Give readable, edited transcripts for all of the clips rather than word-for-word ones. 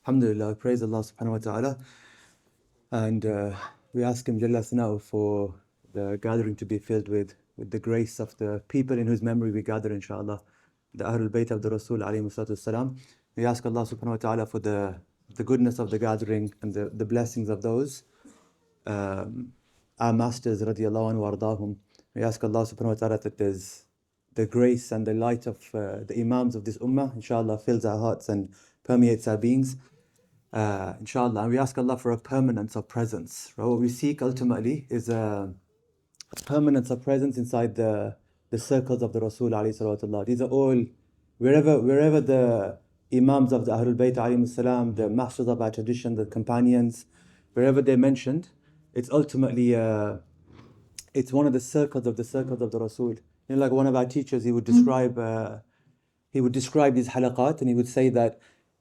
Alhamdulillah, praise Allah subhanahu wa ta'ala. And we ask Him Jalla Sana'u for the gathering to be filled with the grace of the people in whose memory we gather, inshallah. The Ahlul Bayt of the Rasul alayhi salatu salam. We ask Allah subhanahu wa ta'ala for the goodness of the gathering and the blessings of those. Our masters radiallahu anhu ardahum. We ask Allah subhanahu wa ta'ala that there's the grace and the light of the Imams of this ummah, inshallah, fills our hearts and permeates our beings. Inshallah, and we ask Allah for a permanence of presence. Right? What we seek ultimately is a permanence of presence inside the circles of the Rasul alayhi salatu. These are all, wherever the Imams of the Ahlul Bayt alayhi salam, the masters of our tradition, the companions, wherever they're mentioned, it's ultimately, it's one of the circles of the Rasul. You know, like one of our teachers, he would describe these halaqat, and he would say that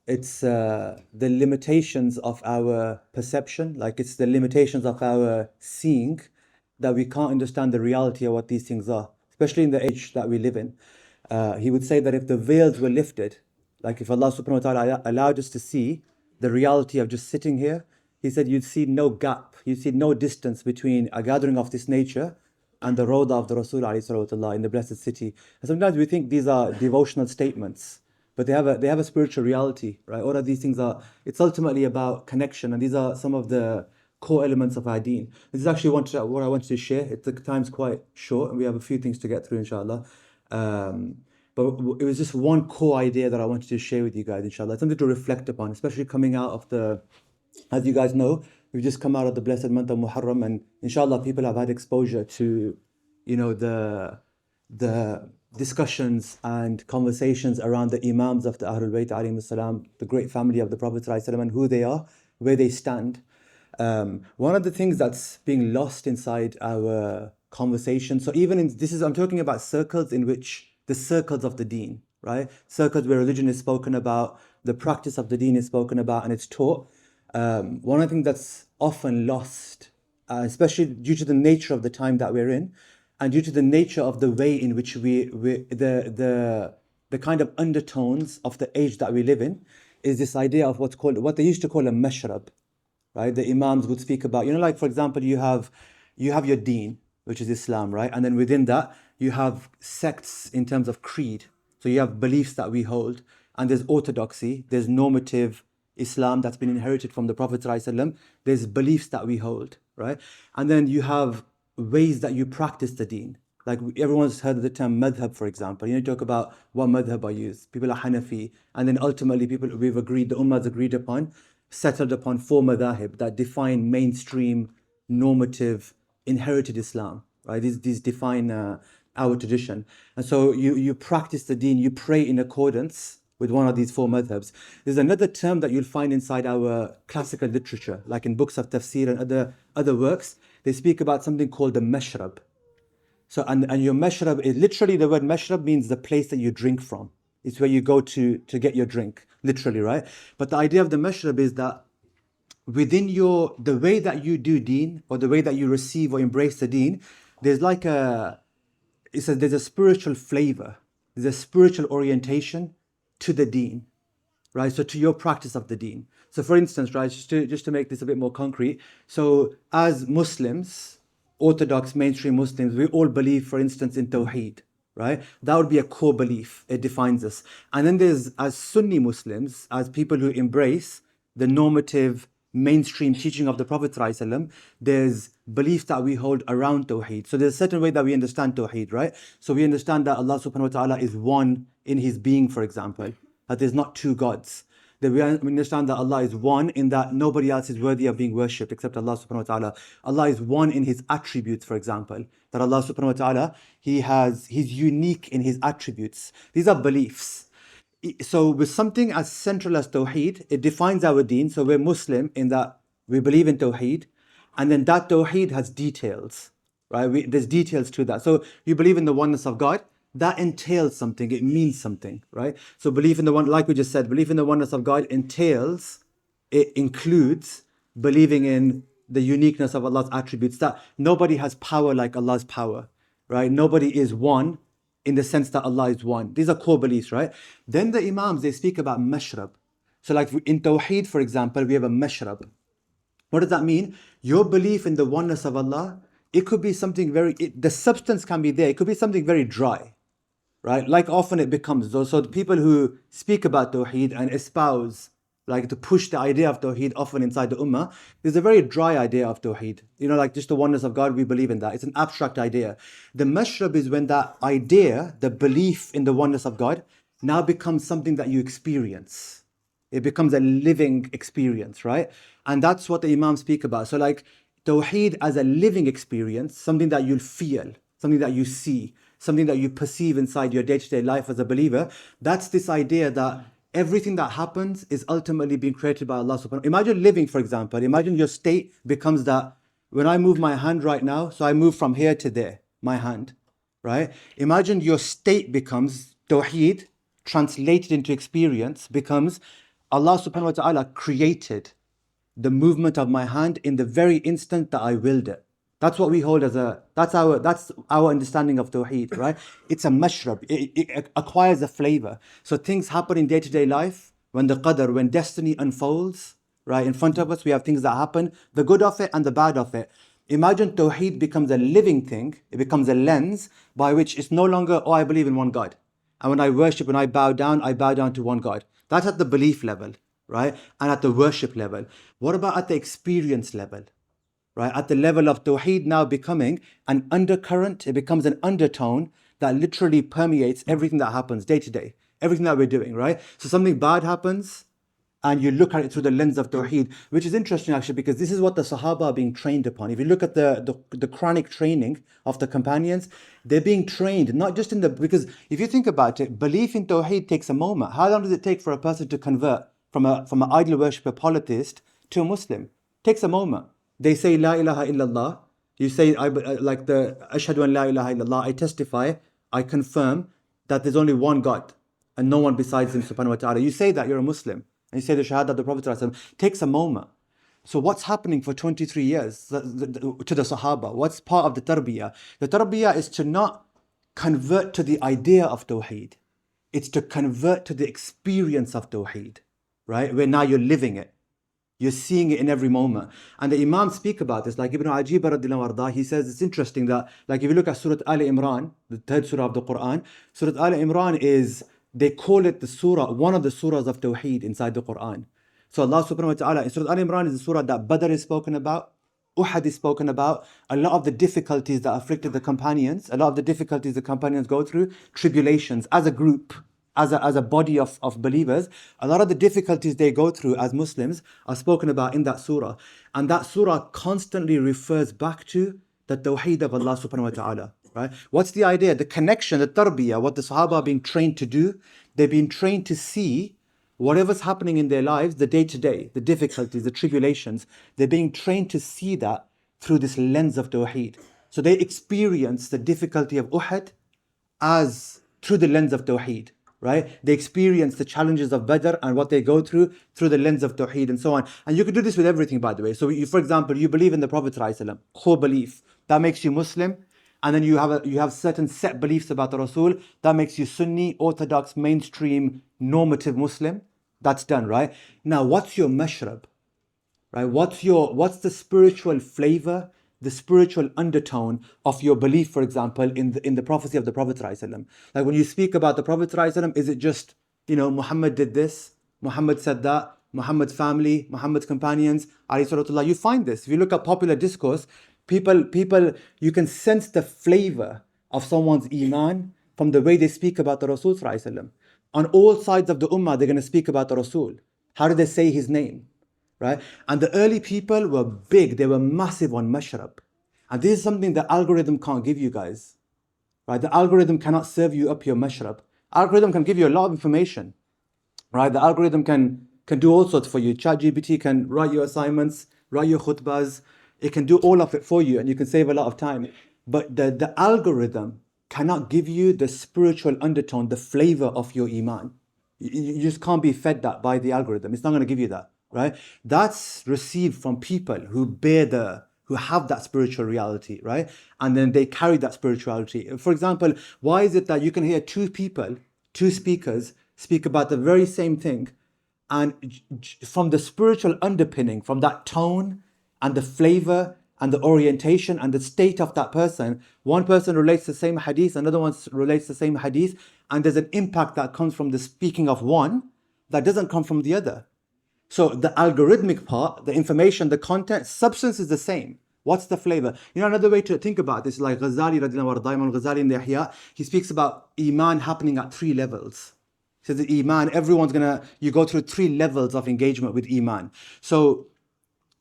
it's the limitations of our perception, like it's the limitations of our seeing, that we can't understand the reality of what these things are, especially in the age that we live in. He would say that if the veils were lifted, like if Allah subhanahu wa ta'ala allowed us to see the reality of just sitting here, he said you'd see no gap, you'd see no distance between a gathering of this nature and the Rawda of the Rasul alayhi salatu in the blessed city. And sometimes we think these are devotional statements, but they have a spiritual reality, right? All of these things it's ultimately about connection, and these are some of the core elements of our deen. This is actually what I wanted to share. The time's quite short, and we have a few things to get through, inshallah. But it was just one core idea that I wanted to share with you guys, inshallah. Something to reflect upon, especially coming out of as you guys know, we've just come out of the blessed month of Muharram, and inshallah people have had exposure to, the discussions and conversations around the Imams of the Ahlul Bayt alayhi salam, the great family of the Prophet ﷺ, and who they are, where they stand. One of the things that's being lost inside our conversation, so even I'm talking about circles in which the circles of the deen, right? Circles where religion is spoken about, the practice of the deen is spoken about, and it's taught. One of the things that's often lost, especially due to the nature of the time that we're in, and due to the nature of the way in which the kind of undertones of the age that we live in, is this idea of what they used to call a mashrab, right? The Imams would speak about, like for example, you have your deen, which is Islam, right? And then within that, you have sects in terms of creed. So you have beliefs that we hold, and there's orthodoxy, there's normative Islam that's been inherited from the Prophet ﷺ. There's beliefs that we hold, right? And then you have ways that you practice the deen. Like everyone's heard of the term madhab, for example. You talk about what madhab are used. People are Hanafi, and then ultimately the ummah's agreed upon, settled upon 4 madhahib that define mainstream, normative, inherited Islam, right? These define our tradition. And so you practice the deen, you pray in accordance with one of these 4 madhabs. There's another term that you'll find inside our classical literature, like in books of tafsir and other works. They speak about something called the mashrab. So, and your mashrab is literally, the word mashrab means the place that you drink from. It's where you go to get your drink, literally, right? But the idea of the mashrab is that within the way that you do deen, or the way that you receive or embrace the deen, there's there's a spiritual flavor, there's a spiritual orientation to the deen, right? So to your practice of the deen. So for instance, right, just to make this a bit more concrete, so as Muslims, Orthodox mainstream Muslims, we all believe, for instance, in Tawheed, right? That would be a core belief. It defines us. And then there's, as Sunni Muslims, as people who embrace the normative mainstream teaching of the Prophet ﷺ, there's beliefs that we hold around Tawheed. So there's a certain way that we understand Tawheed, right? So we understand that Allah subhanahu wa ta'ala is one in His being, for example, that there's not 2 gods. That we understand that Allah is one in that nobody else is worthy of being worshipped except Allah subhanahu wa ta'ala. Allah is one in His attributes, for example, that Allah subhanahu wa ta'ala, He's unique in His attributes. These are beliefs. So with something as central as Tawheed, it defines our deen. So we're Muslim in that we believe in Tawheed, and then that Tawheed has details, right? There's details to that. So you believe in the oneness of God, that entails something, it means something, right? So belief in like we just said, belief in the oneness of God it includes believing in the uniqueness of Allah's attributes, that nobody has power like Allah's power, right? Nobody is one in the sense that Allah is one. These are core beliefs, right? Then the Imams, they speak about mashrab. So like in Tawheed, for example, we have a Mashrab. What does that mean? Your belief in the oneness of Allah, it could be something the substance can be there. It could be something very dry, right? Like often it becomes those. So the people who speak about Tawheed and espouse, like to push the idea of Tawheed often inside the Ummah, there's a very dry idea of Tawheed. You know, like just the oneness of God, we believe in that. It's an abstract idea. The Mashrab is when that idea, the belief in the oneness of God, now becomes something that you experience. It becomes a living experience, right? And that's what the Imams speak about. So like Tawheed as a living experience, something that you'll feel, something that you see, something that you perceive inside your day-to-day life as a believer. That's this idea that everything that happens is ultimately being created by Allah subhanahu wa ta'ala. Imagine living, for example, imagine your state becomes that when I move my hand right now, so I move from here to there, my hand, right? Imagine your state becomes Tawheed, translated into experience, becomes Allah subhanahu wa ta'ala created the movement of my hand in the very instant that I willed it. That's what we hold as that's our understanding of Tawheed, right? It's a mashrab. It acquires a flavor. So things happen in day-to-day life, when the qadr, when destiny unfolds, right, in front of us, we have things that happen, the good of it and the bad of it. Imagine Tawheed becomes a living thing. It becomes a lens by which it's no longer, oh, I believe in one God. And when I worship, when I bow down to one God. That's at the belief level, right? And at the worship level. What about at the experience level? Right? At the level of Tawheed now becoming an undercurrent, it becomes an undertone that literally permeates everything that happens day to day, everything that we're doing, right? So something bad happens and you look at it through the lens of Tawheed, which is interesting actually, because this is what the Sahaba are being trained upon. If you look at the Quranic training of the companions, they're being trained, not just because if you think about it, belief in Tawheed takes a moment. How long does it take for a person to convert from an idol worshipper polytheist to a Muslim? It takes a moment. They say La ilaha illallah. You say like the Ashhadu an la ilaha illallah. I testify, I confirm that there's only one God and no one besides Him subhanahu wa ta'ala. You say that, you're a Muslim. And you say the Shahada of the Prophet ﷺ. Takes a moment. So what's happening for 23 years to the Sahaba? What's part of the tarbiyah? The tarbiyah is to not convert to the idea of Tawheed. It's to convert to the experience of Tawheed, right? Where now you're living it. You're seeing it in every moment. And the Imams speak about this. Like Ibn Ajib radiallahu anhu, he says it's interesting that, like if you look at Surah Al Imran, the third surah of the Quran, Surah Al Imran is, they call it the surah, one of the surahs of Tawheed inside the Quran. So Allah subhanahu wa ta'ala, Surah Al Imran is the surah that Badr is spoken about, Uhud is spoken about, a lot of the difficulties that afflicted the companions, a lot of the difficulties the companions go through, tribulations as a group, as a body of believers, a lot of the difficulties they go through as Muslims are spoken about in that surah. And that surah constantly refers back to the Tawheed of Allah subhanahu wa ta'ala. Right? What's the idea? The connection, the tarbiyah, what the Sahaba are being trained to do, they're being trained to see whatever's happening in their lives, the day-to-day, the difficulties, the tribulations, they're being trained to see that through this lens of Tawheed. So they experience the difficulty of Uhud as through the lens of Tawheed. Right? They experience the challenges of Badr and what they go through the lens of Tawheed and so on. And you can do this with everything, by the way. So for example, you believe in the Prophet ﷺ, core belief, that makes you Muslim. And then you have certain set beliefs about the Rasul, that makes you Sunni, orthodox, mainstream, normative Muslim. That's done, right? Now, what's your mashrab? Right? What's the spiritual flavor, the spiritual undertone of your belief, for example, in the prophecy of the Prophet ﷺ? Like when you speak about the Prophet ﷺ, is it just, Muhammad did this, Muhammad said that, Muhammad's family, Muhammad's companions, alayhi salatullah? You find this. If you look at popular discourse, people, you can sense the flavor of someone's iman from the way they speak about the Rasul ﷺ. On all sides of the ummah, they're going to speak about the Rasul. How do they say his name? Right? And the early people were big, they were massive on Mashrab. And this is something the algorithm can't give you guys. Right? The algorithm cannot serve you up your Mashrab. Algorithm can give you a lot of information. Right? The algorithm can do all sorts for you. ChatGPT can write your assignments, write your khutbahs. It can do all of it for you and you can save a lot of time. But the algorithm cannot give you the spiritual undertone, the flavor of your iman. You just can't be fed that by the algorithm. It's not going to give you that. Right? That's received from people who have that spiritual reality, right? And then they carry that spirituality. For example, why is it that you can hear two speakers speak about the very same thing, And from the spiritual underpinning, from that tone and the flavor and the orientation and the state of that person, one person relates the same hadith, another one relates the same hadith, and there's an impact that comes from the speaking of one that doesn't come from the other. So the algorithmic part, the information, the content, substance is the same. What's the flavor? You know, another way to think about this, like Ghazali, Ghazali in the Ihya, he speaks about Iman happening at 3 levels. He says that Iman, you go through 3 levels of engagement with Iman. So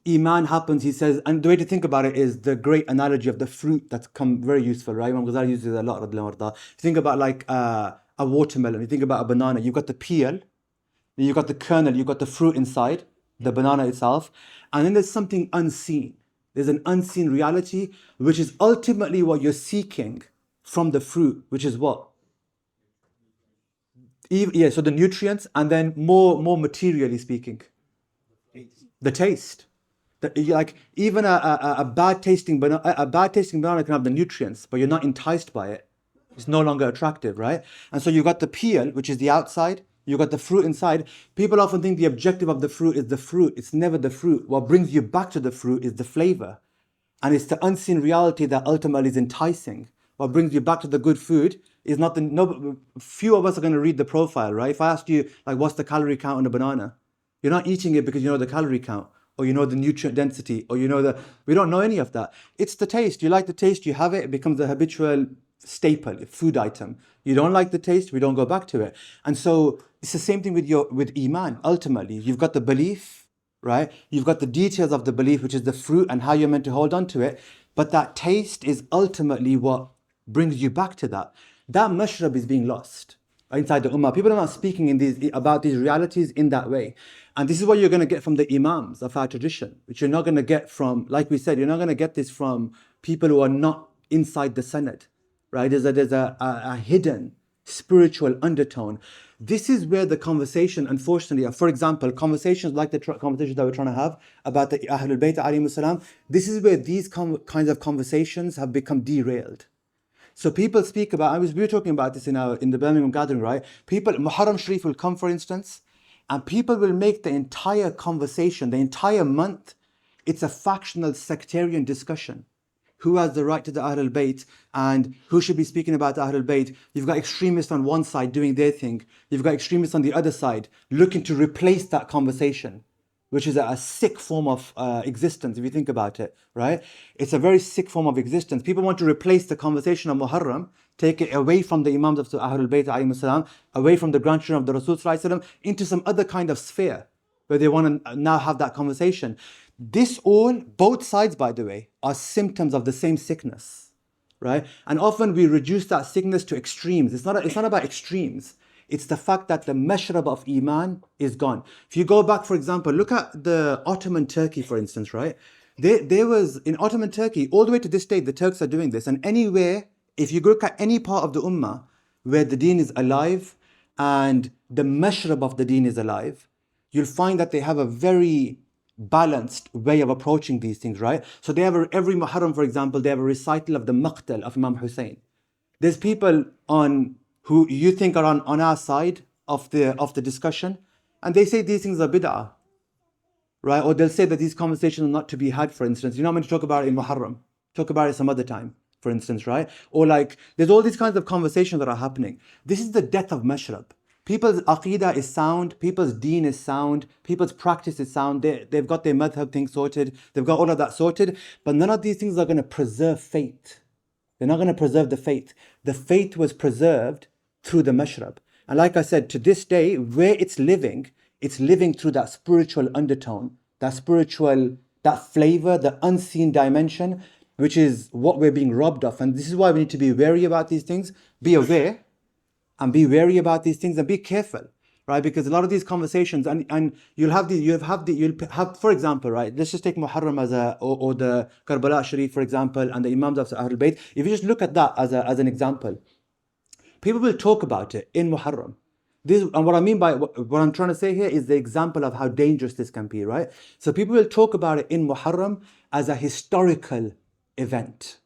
Iman happens, he says, and the way to think about it is the great analogy of the fruit that's come very useful, right? Imam Ghazali uses it a lot. You think about like a watermelon, you think about a banana, you've got the peel, you've got the kernel, you've got the fruit inside, the banana itself, and then there's something unseen. There's an unseen reality, which is ultimately what you're seeking from the fruit, which is what? Yeah, so the nutrients, and then more materially speaking, the taste. Like even a bad tasting banana can have the nutrients, but you're not enticed by it. It's no longer attractive, right? And so you got the peel, which is the outside. You got the fruit inside. People often think the objective of the fruit is the fruit. It's never the fruit. What brings you back to the fruit is the flavor. And it's the unseen reality that ultimately is enticing. What brings you back to the good food is not few of us are going to read the profile, right? If I asked you, like, what's the calorie count on a banana? You're not eating it because you know the calorie count, or you know the nutrient density, or we don't know any of that. It's the taste. You like the taste, you have it, it becomes a habitual staple, a food item. You don't like the taste, we don't go back to it. And so it's the same thing with Iman. Ultimately, you've got the belief, right? You've got the details of the belief, which is the fruit and how you're meant to hold on to it. But that taste is ultimately what brings you back to that. That mashrab is being lost inside the ummah. People are not speaking about these realities in that way. And this is what you're going to get from the imams of our tradition, which you're not going to get from, like we said, you're not going to get this from people who are not inside the Sanad, right? There's a hidden spiritual undertone. This is where the conversation, unfortunately, for example, conversations like the conversation that we're trying to have about the Ahlul Bayt alayhimus salam, this is where these kinds of conversations have become derailed. So people speak about, we were talking about this in the Birmingham gathering, right? Muharram Sharif will come, for instance, and people will make the entire conversation, the entire month, it's a factional sectarian discussion. Who has the right to the Ahlul Bayt and who should be speaking about the Ahlul Bayt? You've got extremists on one side doing their thing. You've got extremists on the other side looking to replace that conversation, which is a sick form of existence if you think about it, right? It's a very sick form of existence. People want to replace the conversation of Muharram, take it away from the Imams of the Ahlul Bayt alayhimus salam, away from the grandchildren of the Rasul sallallahu alaihi wasallam, into some other kind of sphere where they want to now have that conversation. Both sides, by the way, are symptoms of the same sickness, right? And often we reduce that sickness to extremes. It's not about extremes. It's the fact that the mashrab of Iman is gone. If you go back, for example, look at the Ottoman Turkey, for instance, right? There was, in Ottoman Turkey, all the way to this day, the Turks are doing this. And anywhere, if you look at any part of the Ummah where the deen is alive and the mashrab of the deen is alive, you'll find that they have a very balanced way of approaching these things, right? So they have every Muharram, for example, they have a recital of the Maqtal of Imam Hussain. There's people who you think are on our side of the discussion, and they say these things are bid'ah, right? Or they'll say that these conversations are not to be had, for instance. You're not meant to talk about it in Muharram. Talk about it some other time, for instance, right? Or like, there's all these kinds of conversations that are happening. This is the death of mashrab. People's aqidah is sound, people's deen is sound, people's practice is sound, they've got their madhab thing sorted, they've got all of that sorted, but none of these things are going to preserve faith. They're not going to preserve the faith. The faith was preserved through the mashrab. And like I said, to this day, where it's living through that spiritual undertone, that flavor, the unseen dimension, which is what we're being robbed of. And this is why we need to be wary about these things, be aware, and be wary about these things and be careful, right? Because a lot of these conversations, and you'll have, for example, right? Let's just take Muharram or the Karbala Sharif, for example, and the Imams of Ahlul Bayt. If you just look at that as an example, people will talk about it in Muharram. And what I mean by what I'm trying to say here is the example of how dangerous this can be, right? So people will talk about it in Muharram as a historical event,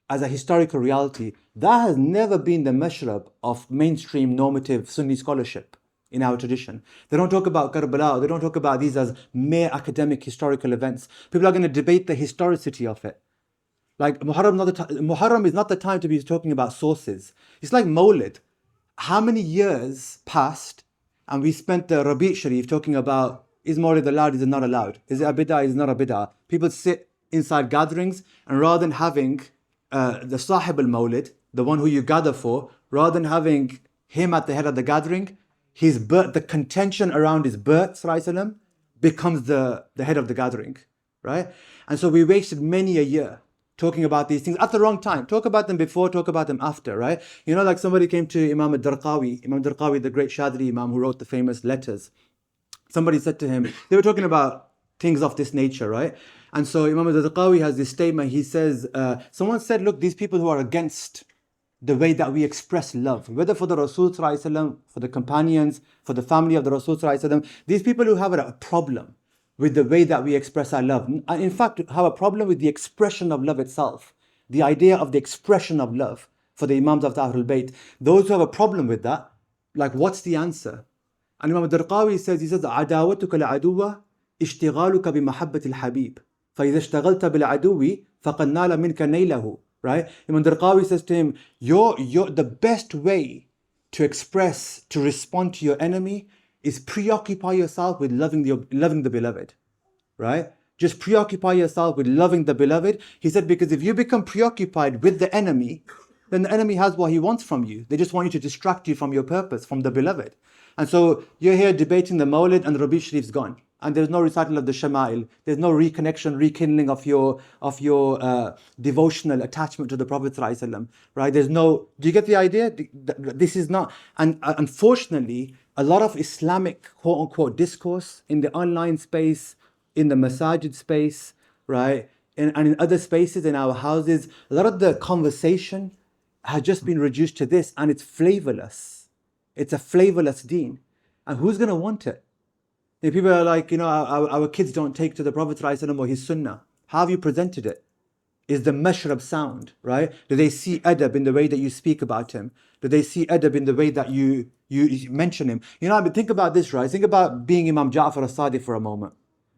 as a historical reality. That has never been the mashrab of mainstream normative Sunni scholarship. in our tradition. They don't talk about Karbala, they don't talk about these as mere academic historical events. People are going to debate the historicity of it. Like Muharram is not the time to be talking about sources. It's like Mawlid. How many years passed and we spent the Rabi' Sharif talking about is Mawlid allowed, is it not allowed? Is it a bid'ah, is it not a bid'ah? People sit inside gatherings and rather than having the Sahib al-Mawlid, the one who you gather for, rather than having him at the head of the gathering, his birth, the contention around his birth, sallallahu becomes the head of the gathering, right? And so we wasted many a year talking about these things at the wrong time. Talk about them before, talk about them after, right? You know, like somebody came to Imam al-Darqawi, the great Shadri Imam who wrote the famous letters. Somebody said to him, they were talking about things of this nature, right? And so Imam al-Darqawi has this statement. He says, someone said, look, these people who are against the way that we express love, whether for the Rasul Sallallahu Alaihi Wasallam, for the companions, for the family of the Rasul Sallallahu Alaihi Wasallam, these people who have a problem with the way that we express our love, and in fact have a problem with the expression of love itself, the idea of the expression of love for the Imams of the Ahlul Bayt, those who have a problem with that, like what's the answer? And Imam al-Darqawi says, عداوتك العدو اشتغالك بمحبة الحبيب فإذا اشتغلت بالعدو فقد نال منك نيله. Right? Imam Darqawi says to him, the best way to respond to your enemy is preoccupy yourself with loving the beloved. Right? Just preoccupy yourself with loving the beloved. He said, because if you become preoccupied with the enemy, then the enemy has what he wants from you. They just want you to distract you from your purpose, from the beloved. And so you're here debating the Mawlid and the Rabi' Sharif's gone. And there's no recital of the Shama'il. There's no reconnection, rekindling of your devotional attachment to the Prophet ﷺ, right? There's no, do you get the idea? This is not, and unfortunately, a lot of Islamic quote unquote discourse in the online space, in the masajid space, right? And in other spaces in our houses, a lot of the conversation has just been reduced to this, and it's flavorless. It's a flavorless deen. And who's going to want it? If people are like, our kids don't take to the Prophet ﷺ or his sunnah. How have you presented it? Is the Mashrab sound, right? Do they see adab in the way that you speak about him? Do they see adab in the way that you mention him? Think about this, right? Think about being Imam Ja'far as-Sadiq for a moment.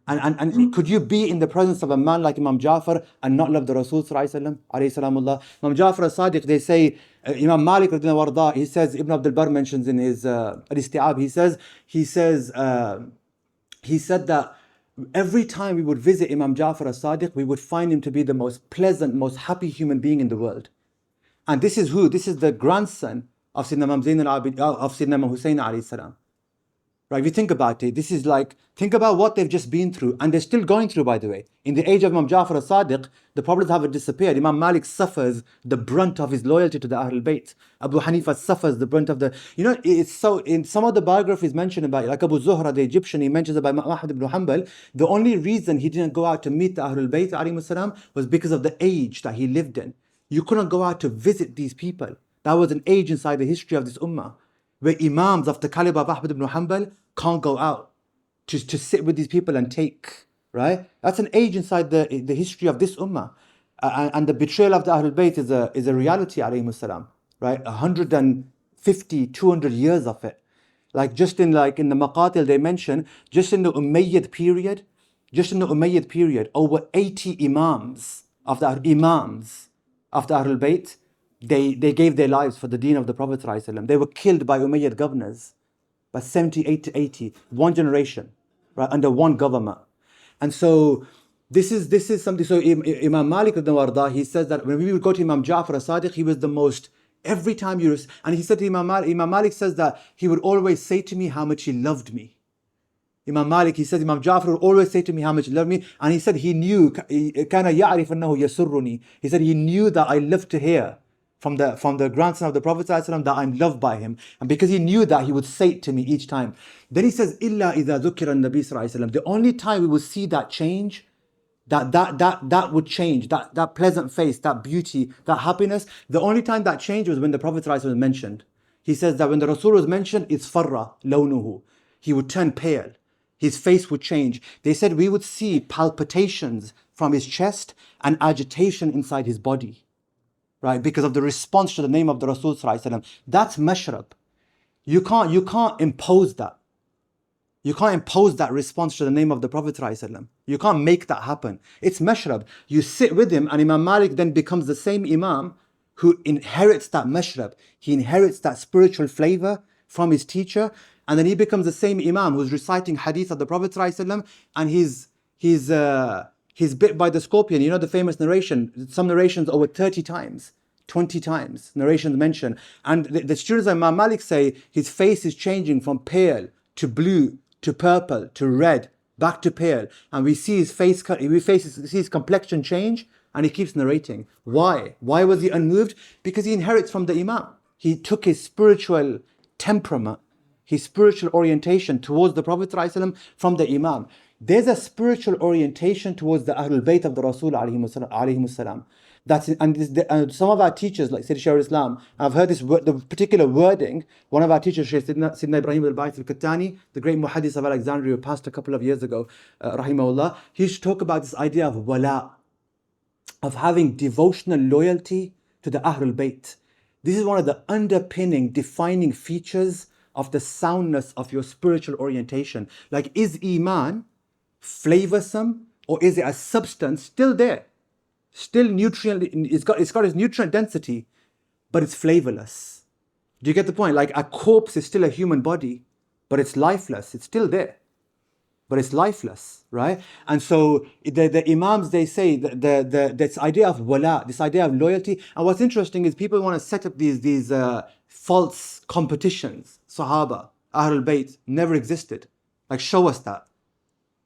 And could you be in the presence of a man like Imam Ja'far and not love the Rasul sallallahu alayhi salamullah? Imam Ja'far as-Sadiq, they say, Imam Malik radhiyallahu anhu, he says, Ibn Abdul Barr mentions in his Al-Isti'ab, he said that every time we would visit Imam Ja'far as-Sadiq, we would find him to be the most pleasant, most happy human being in the world. And this is who? This is the grandson of Sayyidina Imam Zayn al-Abidin, of Sayyidina Imam Hussain alayhi salam. Right, if you think about it, this is like, think about what they've just been through, and they're still going through, by the way. In the age of Imam Ja'far as-Sadiq, the problems haven't disappeared. Imam Malik suffers the brunt of his loyalty to the Ahlul Bayt. Abu Hanifa suffers the brunt of the, it's so, in some of the biographies mentioned about it, like Abu Zuhra, the Egyptian, he mentions about Ahmad ibn Hanbal, the only reason he didn't go out to meet the Ahlul Bayt alayhim salam was because of the age that he lived in. You couldn't go out to visit these people. That was an age inside the history of this ummah, where imams of the caliber of Ahmad ibn Hanbal can't go out to sit with these people and take, right? That's an age inside the history of this ummah. And the betrayal of the Ahlul Bayt is a reality, alayhi salam, right? 150, 200 years of it. Like just in the Maqatil they mention, just in the Umayyad period, over 80 imams of the Ahlul Bayt, they gave their lives for the deen of the Prophet ﷺ. They were killed by Umayyad governors, by 78 to 80, one generation, right, under one government. And so this is something. So Imam Malik al-Warda, he says that when we would go to Imam Ja'far as-Sadiq, he was the most, every time and he said to Imam Malik says that he would always say to me how much he loved me. Imam Malik, he says, Imam Ja'far would always say to me how much he loved me, and he said he knew, كَانَ يَعْرِفَ أَنَّهُ يَسُرُّنِي. He said he knew that I loved to hear from the grandson of the Prophet ﷺ that I'm loved by him. And because he knew that, he would say it to me each time. Then he says, إِلَّا إِذَا ذُكِرَ النَّبِي صلى الله عليه وسلم. The only time we will see that change, that would change, that pleasant face, that beauty, that happiness, the only time that changed was when the Prophet ﷺ was mentioned. He says that when the Rasul was mentioned, it's farra lawnuhu. He would turn pale. His face would change. They said we would see palpitations from his chest and agitation inside his body, right? Because of the response to the name of the Rasul ﷺ. That's Mashrab. You can't impose that. You can't impose that response to the name of the Prophet ﷺ. You can't make that happen. It's Mashrab. You sit with him, and Imam Malik then becomes the same Imam who inherits that Mashrab. He inherits that spiritual flavor from his teacher, and then he becomes the same Imam who's reciting hadith of the Prophet ﷺ, and he's bit by the scorpion. You know the famous narration, some narrations over 30 times. 20 times narrations mention, and the students of Imam Malik say his face is changing from pale to blue to purple to red back to pale, and we see his face, see his complexion change, and he keeps narrating. Why was he unmoved? Because he inherits from the Imam. He took his spiritual temperament, his spiritual orientation towards the Prophet ﷺ from the Imam. There's a spiritual orientation towards the Ahlul Bayt of the Rasul alayhimus salam. And some of our teachers, like Shaykh Islam, I've heard the particular wording. One of our teachers, Shaykh Sidna Ibrahim al-Ba'ith al-Kattani, the great muhaddith of Alexandria, who passed a couple of years ago, rahimahullah, he used to talk about this idea of wala, of having devotional loyalty to the Ahlul Bayt. This is one of the underpinning, defining features of the soundness of your spiritual orientation. Like, is Iman flavorsome, or is it a substance still there? Still nutrient, it's got its nutrient density, but it's flavorless. Do you get the point? Like, a corpse is still a human body, but it's lifeless. It's still there, but it's lifeless, right? And so the Imams, they say this idea of wala, this idea of loyalty. And what's interesting is people want to set up these false competitions. Sahaba, Ahlul Bayt never existed. Like, show us that.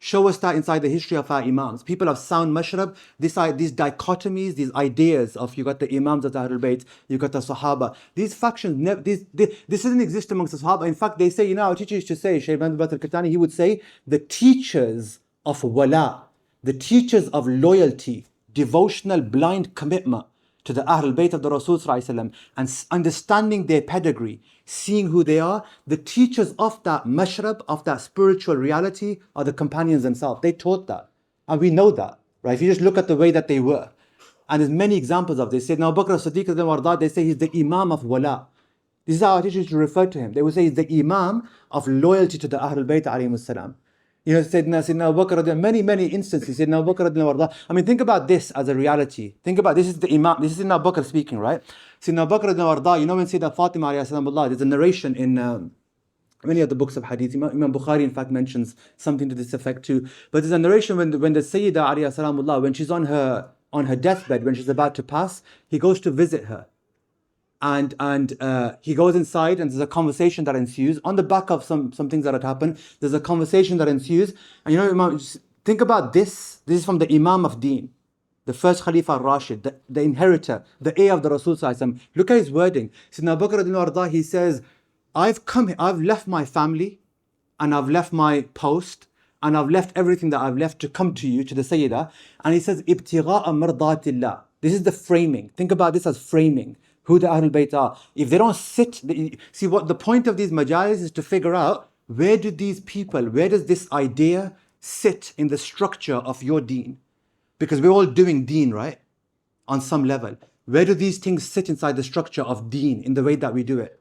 Show us that inside the history of our Imams. People of sound Mashrab, these dichotomies, these ideas of, you got the Imams of the Ahlul Bayt, you got the Sahaba. These factions, this doesn't exist amongst the Sahaba. In fact, they say, you know, our teacher used to say, Shaykh Bilal Hussain, he would say, the teachers of wala, the teachers of loyalty, devotional blind commitment to the Ahlul Bayt of the Rasul ﷺ, and understanding their pedigree, seeing who they are, the teachers of that mashrab, of that spiritual reality, are the companions themselves. They taught that. And we know that, right? If you just look at the way that they were. And there's many examples of this. Sayyidina Abu Bakr as-Siddiq, they say he's the Imam of wala. This is how our teachers refer to him. They would say he's the Imam of loyalty to the Ahlul Bayt alayhimus salam. You know, Sayyidina Abu Bakr, many instances, Sayyidina Abu Bakr, I mean, think about this as a reality. Think about, this is the Imam, this is Sayyidina Abu Bakr speaking, right? Sayyidina Abu Bakr, you know, when Sayyidina Fatima alayhi salam, there's a narration in many of the books of hadith. Imam Bukhari, in fact, mentions something to this effect too. But there's a narration when the Sayyida alayhi salam, when she's on her deathbed, when she's about to pass, he goes to visit her. And he goes inside, and there's a conversation that ensues on the back of some things that had happened. There's a conversation that ensues, and you know, Imam, think about this. This is from the Imam of Deen, the first Khalifa al-Rashid, the inheritor, the heir of the Rasul sallallahu alaihi wasallam. Look at his wording. Sayyidina Abu Bakr, he says, I've left my family, and I've left my post, and I've left everything that I've left to come to you, to the Sayyida. And he says, ibtigha'a mardatillah. This is the framing. Think about this as framing. Who the Ahlul Bayt are. If they don't sit, see what the point of these majalis is, to figure out where does this idea sit in the structure of your deen? Because we're all doing deen, right? On some level. Where do these things sit inside the structure of deen in the way that we do it?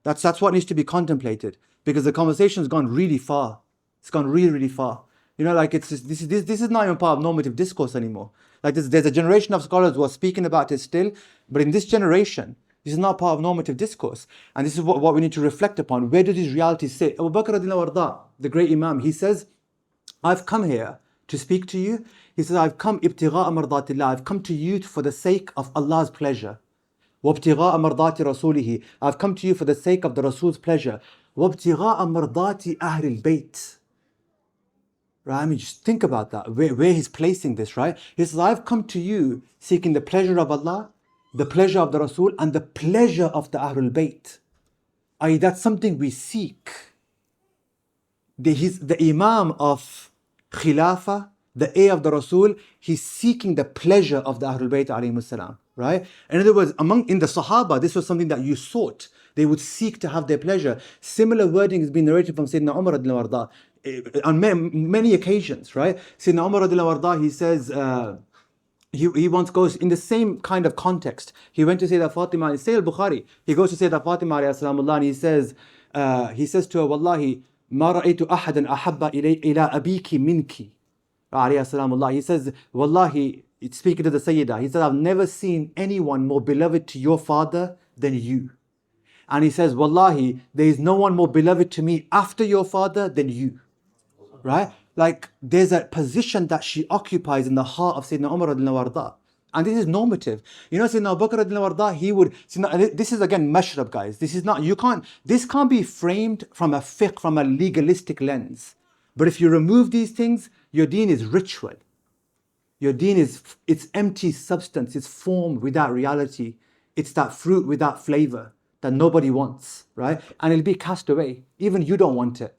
That's what needs to be contemplated, because the conversation's gone really far. It's gone really far. You know, like this is not even part of normative discourse anymore. Like there's a generation of scholars who are speaking about it still, but in this generation, this is not part of normative discourse. And this is what we need to reflect upon. Where do these realities sit? Abu Bakr radiallahu anhu, the great Imam, he says, I've come here to speak to you. He says, I've come ibtigha'a mardatillah. I've come to you for the sake of Allah's pleasure. وابتغاء مرضات رسوله. I've come to you for the sake of the Rasul's pleasure. وابتغاء مرضات أهل البيت. Right? I mean, just think about that, where he's placing this, right? He says, I've come to you seeking the pleasure of Allah, the pleasure of the Rasul, and the pleasure of the Ahlul Bayt. I.e., that's something we seek. He's the Imam of Khilafah, the heir of the Rasul. He's seeking the pleasure of the Ahlul Bayt alayhimus salam, right? In other words, in the Sahaba, this was something that you sought. They would seek to have their pleasure. Similar wording has been narrated from Sayyidina Umar radiallahu anhu on many occasions, right? Sayyidina Umar radiallahu anhu, he says, he once goes in the same kind of context. He went to Sayyidah Fatima in Sahih al-Bukhari. He goes to Sayyidah Fatima alayhi salamullah, and he says, he says to her, Wallahi, ما رأيت أحدا أحب إلى أبيك منك. He says, Wallahi, speaking to the Sayyidah, he said, I've never seen anyone more beloved to your father than you. And he says, Wallahi, there is no one more beloved to me after your father than you. Right? Like, there's a position that she occupies in the heart of Sayyidina Umar radiallahu anhu. And this is normative. You know, Sayyidina Abu Bakr radiallahu anhu, he would, this is again Mashrab, guys. This is not, this can't be framed from a fiqh, from a legalistic lens. But if you remove these things, your deen is ritual. Your deen it's empty substance. It's form without reality. It's that fruit without flavor that nobody wants, right? And it'll be cast away. Even you don't want it,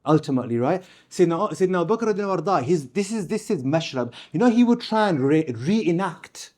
ultimately, right? Sayyidina Abu Bakr radiallahu anhu, this is Mashrab. You know, he would try and reenact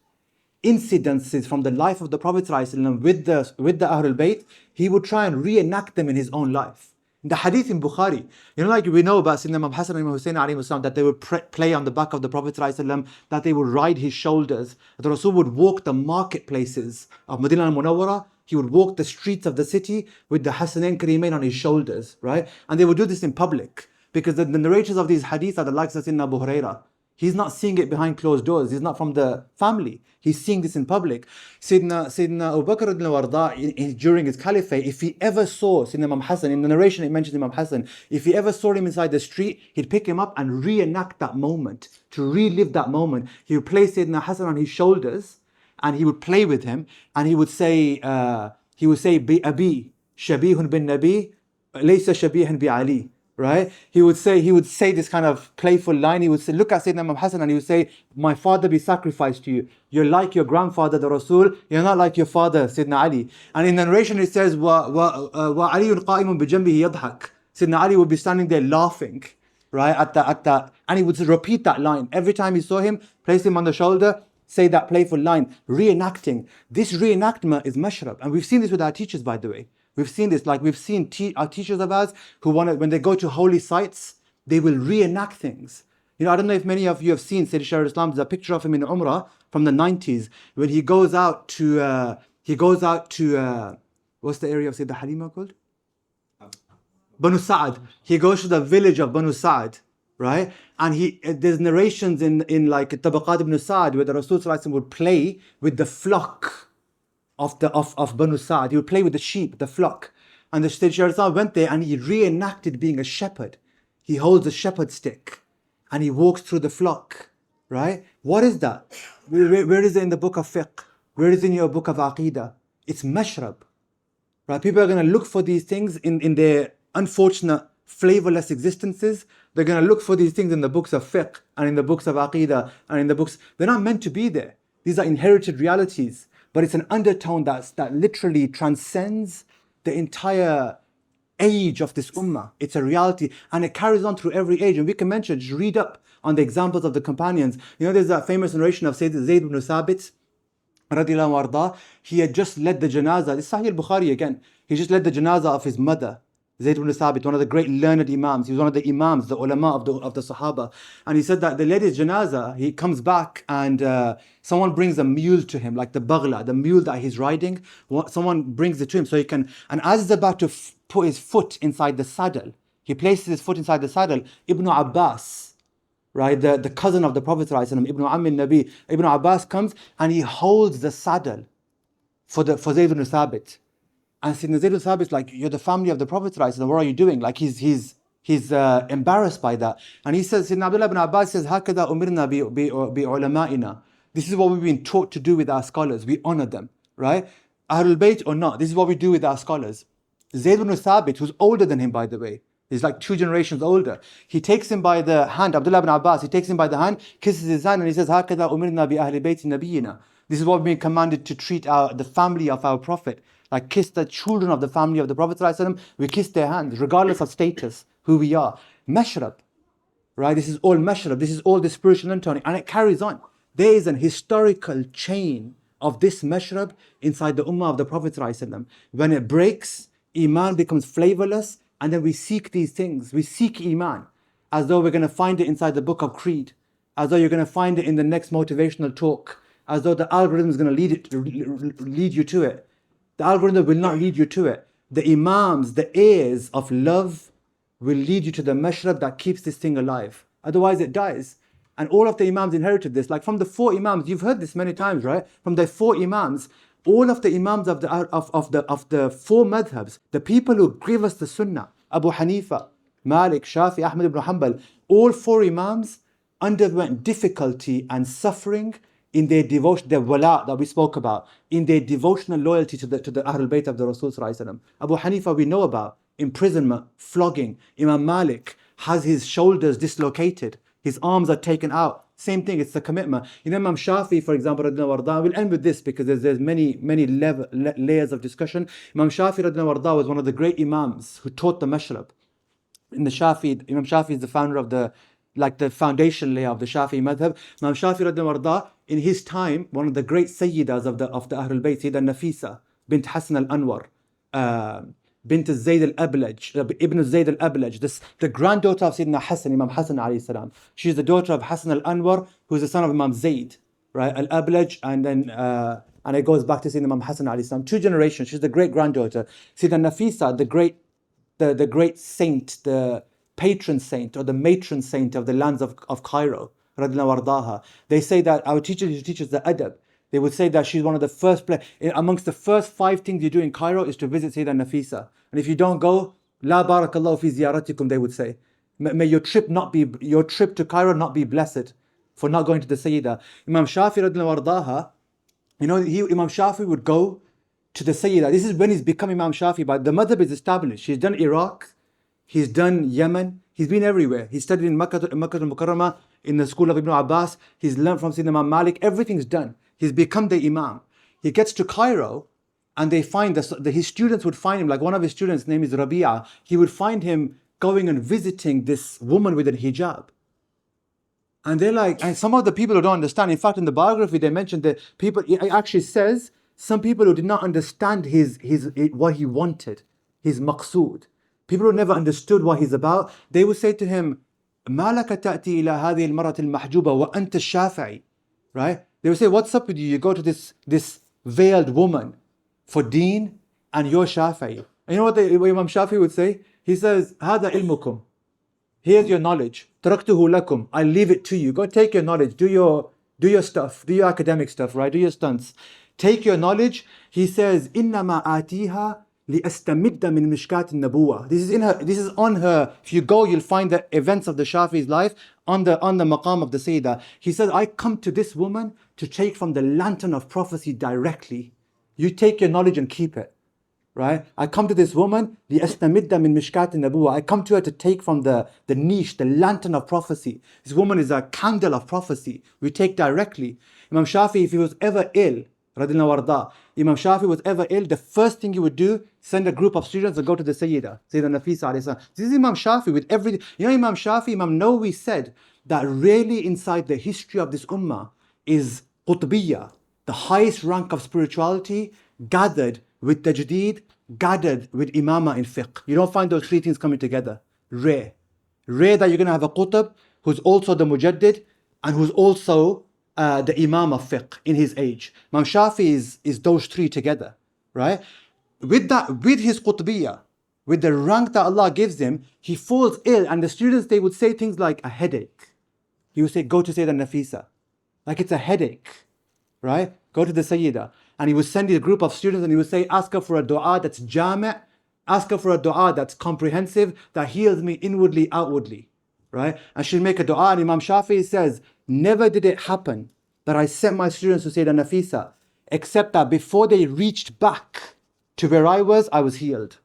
incidences from the life of the Prophet ﷺ with the Ahlul Bayt. He would try and reenact them in his own life. The hadith in Bukhari, you know, like we know about Sayyidina Imam Hassan and Imam Hussain alayhi salam, that they would play on the back of the Prophet ﷺ, that they would ride his shoulders. The Rasul would walk the marketplaces of Medina al-Munawwara. He would walk the streets of the city with the Hassanain Karimain on his shoulders, right? And they would do this in public, because the narrators of these hadiths are the likes of Sayyidina Abu Hurairah. He's not seeing it behind closed doors. He's not from the family. He's seeing this in public. Sayyidina Abu Bakr during his caliphate, if he ever saw Sayyidina Imam Hassan, in the narration it mentions Imam Hassan, if he ever saw him inside the street, he'd pick him up and reenact that moment, to relive that moment. He would place Sayyidina Hassan on his shoulders, and he would play with him, and he would say, Bi Abi, Shabihun bin Nabi, Laysa Shabihan bi Ali. Right? He would say this kind of playful line. He would say, look at Sayyidina Imam Hassan, and he would say, my father be sacrificed to you. You're like your grandfather, the Rasul. You're not like your father, Sayyidina Ali. And in the narration it says, وَعَلِيٌّ قَائِمٌ بِجَنْبِهِ يَضْحَكُ. Sayyidina Ali would be standing there laughing, right? At that, and he would repeat that line. Every time he saw him, place him on the shoulder, say that playful line, reenacting. This reenactment is mashrab. And we've seen this with our teachers, by the way. We've seen this, like we've seen our teachers of ours who when they go to holy sites, they will reenact things. You know, I don't know if many of you have seen Sayyid Shaykh Islam. There's a picture of him in Umrah from the 90s when he goes out to what's the area of Sayyidina Halima called? Banu Sa'ad. He goes to the village of Banu Sa'ad, right? And there's narrations in like Tabaqat ibn Sa'ad where the Rasul would play with the flock of Banu Sa'ad. He would play with the sheep, the flock. And the Sayyid Shaykh went there and he reenacted being a shepherd. He holds a shepherd stick and he walks through the flock, right? What is that? Where is it in the book of fiqh? Where is it in your book of aqidah? It's mashrab, right? People are going to look for these things in their unfortunate, flavorless existences. They're going to look for these things in the books of fiqh and in the books of aqidah and in the books. They're not meant to be there. These are inherited realities. But it's an undertone that literally transcends the entire age of this ummah. It's a reality, and it carries on through every age. And we can mention, just read up on the examples of the companions. You know, there's that famous narration of Sayyid Zayd ibn Thabit, radiallahu anhu. He had just led the janazah. This is Sahih al-Bukhari again. He just led the janazah of his mother, Zayd ibn Thabit, one of the great learned imams. He was one of the imams, the ulama of the Sahaba. And he said that they led his janazah. He comes back and someone brings a mule to him, like the baghla, the mule that he's riding. Someone brings it to him so he can, and as he's about to put his foot inside the saddle, he places his foot inside the saddle. Ibn Abbas, right, the cousin of the Prophet ﷺ, Ibn Ammi Nabi, Ibn Abbas comes and he holds the saddle for Zayd ibn Thabit. And Sayyidina Zayd ibn Thabit is like, you're the family of the Prophet ﷺ, what are you doing? Like he's embarrassed by that. And he says, Sayyidina Abdullah ibn Abbas says, هَكَذَا أُمِرْنَا بِعُلَمَائِنَا. This is what we've been taught to do with our scholars. We honor them, right? Ahlul Bayt or not, this is what we do with our scholars. Zayd ibn Thabit, who's older than him, by the way, he's like 2 generations older. He takes him by the hand, Abdullah ibn Abbas, he takes him by the hand, kisses his hand, and he says, هَكَذَا أُمِرْنَا بِأَهْلِ بَيْتِ نَبِيِّنَا. This is what we've been commanded to treat the family of our Prophet. Like kiss the children of the family of the Prophet ﷺ, we kiss their hands, regardless of status, who we are. Mashrab, right? This is all mashrab. This is all the spiritual undertoning, and it carries on. There is an historical chain of this mashrab inside the ummah of the Prophet ﷺ. When it breaks, iman becomes flavorless, and then we seek these things. We seek iman, as though we're going to find it inside the book of creed, as though you're going to find it in the next motivational talk, as though the algorithm is going to lead you to it. The algorithm will not lead you to it. the Imams, the heirs of love will lead you to the Mashrab that keeps this thing alive. Otherwise it dies. And all of the Imams inherited this. Like from the four Imams, you've heard this many times, right? From the four Imams, all of the Imams of the four madhabs, the people who give us the Sunnah, Abu Hanifa, Malik, Shafi, Ahmad ibn Hanbal, all four Imams underwent difficulty and suffering in their devotion, their wala that we spoke about, in their devotional loyalty to the Ahlul Bayt of the Rasul Sallallahu Alaihi Wasallam. Abu Hanifa we know about, imprisonment, flogging. Imam Malik has his shoulders dislocated, his arms are taken out. Same thing, it's the commitment. You know, Imam Shafi, for example, we'll end with this because there's many layers of discussion. Imam Shafi was one of the great Imams who taught the Mashrab. In the Shafi, Imam Shafi is the founder of the foundation layer of the Shafi madhab. Imam Shafi radiallahu, in his time, one of the great Sayyidas of the Ahlul Bayt, Sayyidah Nafisa bint Hassan al-Anwar, bint Zayd al-Ablaj, Ibn Zayd al-Ablaj, the granddaughter of Sayyidina Hassan, Imam Hassan alayhi salam. She's the daughter of Hassan al-Anwar, who's the son of Imam Zayd, right? Al-Ablaj, and then and it goes back to Sayyidina Imam Hassan alayhi salam. 2 generations. She's the great granddaughter. Sayyidina Nafisa, the great saint, the patron saint or the matron saint of the lands of Cairo, radiallahu ardaha. They say that our teachers who teach us the adab, they would say that she's one of the first, amongst the first 5 things you do in Cairo is to visit Sayyidina Nafisa. And if you don't go, la barakallahu fi ziyaratikum, they would say. May your trip to Cairo not be blessed for not going to the Sayyidah. Imam Shafi radiallahu ardaha, you know, Imam Shafi would go to the Sayyidah. This is when he's become Imam Shafi, but the madhab is established. He's done Iraq, he's done Yemen, he's been everywhere. He studied in Makkah al-Mukarramah, in the school of Ibn Abbas, he's learned from Sayyidina Imam Malik, everything's done. He's become the Imam. He gets to Cairo, and they find his students would find him, like one of his students, his name is Rabi'a, he would find him going and visiting this woman with a hijab. And they're like, and some of the people who don't understand, in fact in the biography they mentioned that people, it actually says, some people who did not understand what he wanted, his maqsood. People who never understood what he's about, they would say to him, مَا لَكَ تَأْتِي إِلَى هَذِهِ الْمَرَةِ الْمَحْجُوبَةِ وَأَنْتَ الشَّافِعِي. Right? They would say, what's up with you? You go to this veiled woman for deen and you're Shafi'i. And you know what Imam Shafi would say? He says, هَذَا إِلْمُكُمْ. Here's your knowledge. تَرَكْتُهُ لَكُمْ. I leave it to you. Go take your knowledge. Do your stuff. Do your academic stuff, right? Do your stunts. Take your knowledge. He says, إِنَّمَا آتِيهَا لِأَسْتَمِدَّ مِنْ مِشْكَاتِ النَّبُوَّةِ. This is on her. If you go, you'll find the events of the Shafi's life on the maqam of the Sayyidah. He says, I come to this woman to take from the lantern of prophecy directly. You take your knowledge and keep it. Right? I come to this woman, لِأَسْتَمِدَّ مِنْ مِشْكَاتِ النَّبُوَّةِ. I come to her to take from the niche, the lantern of prophecy. This woman is a candle of prophecy. We take directly. Imam Shafi, if he was ever ill, radiallahu arda, Imam Shafi was ever ill, the first thing he would do, send a group of students and go to the Sayyidah, Sayyidah Nafisa alayhi salam. This is Imam Shafi with everything. You know, Imam Shafi, Imam Nawawi said that really inside the history of this ummah is Qutbiyya, the highest rank of spirituality, gathered with tajdeed, gathered with imama in fiqh. You don't find those 3 things coming together. Rare that you're going to have a Qutb who's also the mujaddid and who's also the imam of fiqh in his age. Imam Shafi is those 3 together, right? With his Qutbiyya, with the rank that Allah gives him, he falls ill, and the students, they would say things like a headache. He would say, go to Sayyidah Nafisa. Like it's a headache, right? Go to the Sayyidah. And he would send a group of students and he would say, ask her for a dua that's jami', ask her for a dua that's comprehensive, that heals me inwardly, outwardly, right? And she'll make a dua, and Imam Shafi'i says, never did it happen that I sent my students to Sayyidah Nafisa, except that before they reached back to where I was healed.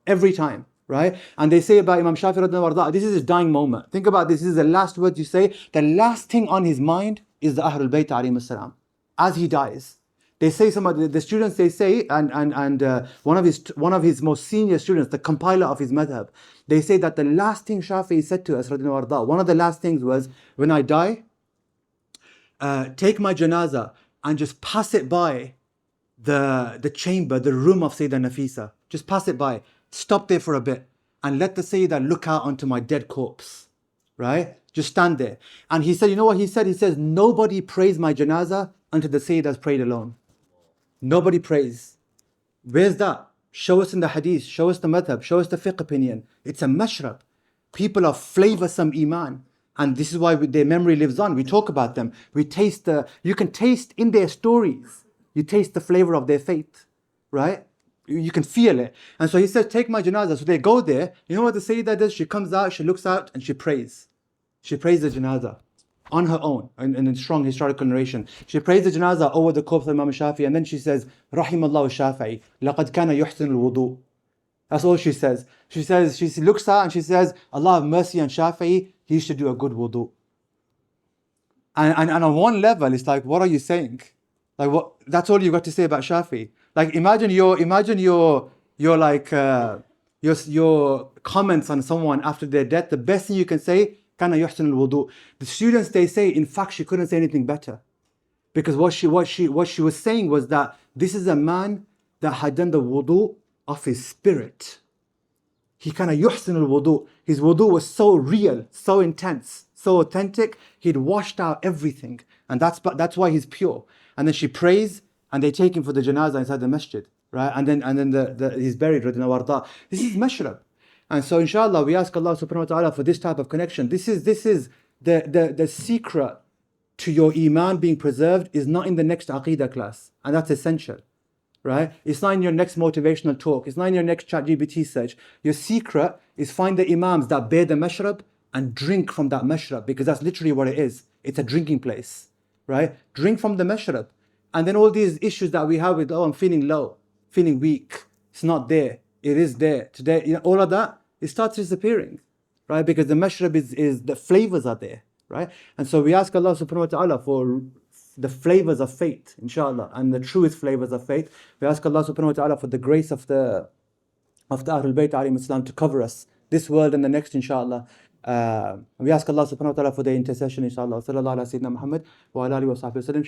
Every time, right? And they say about Imam Shafi'i radiallahu anhu, this is his dying moment. Think about this is the last words you say. The last thing on his mind is the Ahlul Bayt alayhim as-salam. As he dies. They say some of the students, they say, and one of his most senior students, the compiler of his madhab, they say that the last thing Shafi'i said to us, one of the last things was, when I die, take my janazah and just pass it by the chamber, the room of Sayyidah Nafisa. Just pass it by. Stop there for a bit and let the Sayyidah look out onto my dead corpse. Right? Just stand there. And he said, you know what he said? He says, nobody prays my janazah until the Sayyidah has prayed alone. Nobody prays. Where's that? show us in the hadith, show us the madhab, show us the fiqh opinion. It's a mashrab. People are flavoursome iman. And this is why their memory lives on. We talk about them. You can taste in their stories, you taste the flavour of their faith, right? You can feel it. And so he says, take my janazah. So they go there. You know what the Sayyidah does? She comes out, she looks out and she prays. She prays the janazah on her own, in a strong historical narration. She prays the janazah over the corpse of Imam Shafi'i, and then she says, Rahimallahu Shafi'i, laqad kana yuhsin al-wudu. That's all she says. She looks out and she says, Allah have mercy on Shafi'i, he should do a good wudu. And on one level, it's like, what are you saying? Like, what? That's all you got to say about Shafi'i. Like, imagine your comments on someone after their death. The best thing you can say, kana yuhsin al-wudu. The students, they say, in fact, she couldn't say anything better, because what she was saying was that this is a man that had done the wudu of his spirit. He kana yuhsin al-wudu. His wudu was so real, so intense, so authentic. He'd washed out everything, and that's why he's pure. And then she prays, and they take him for the janazah inside the masjid, right? And then he's buried. This is mashrab. And so inshallah, we ask Allah subhanahu wa ta'ala for this type of connection. This is the secret to your iman being preserved is not in the next aqidah class. And that's essential, right? It's not in your next motivational talk. It's not in your next ChatGPT search. Your secret is find the imams that bear the mashrab and drink from that mashrab, because that's literally what it is. It's a drinking place, right? Drink from the mashrab. And then all these issues that we have with, I'm feeling low, feeling weak, it's not there. It is there. Today, all of that, it starts disappearing, right? Because the mashrab is the flavors are there, right? And so we ask Allah subhanahu wa ta'ala for the flavors of faith, inshallah, and the truest flavors of faith. We ask Allah subhanahu wa ta'ala for the grace of the Ahlul Bayt alayhim as-salam to cover us, this world and the next, inshallah. We ask Allah subhanahu wa ta'ala for their intercession, inshallah. Sallallahu ala Sayyidina Muhammad wa ala alihi wa sahbihi wa sallam.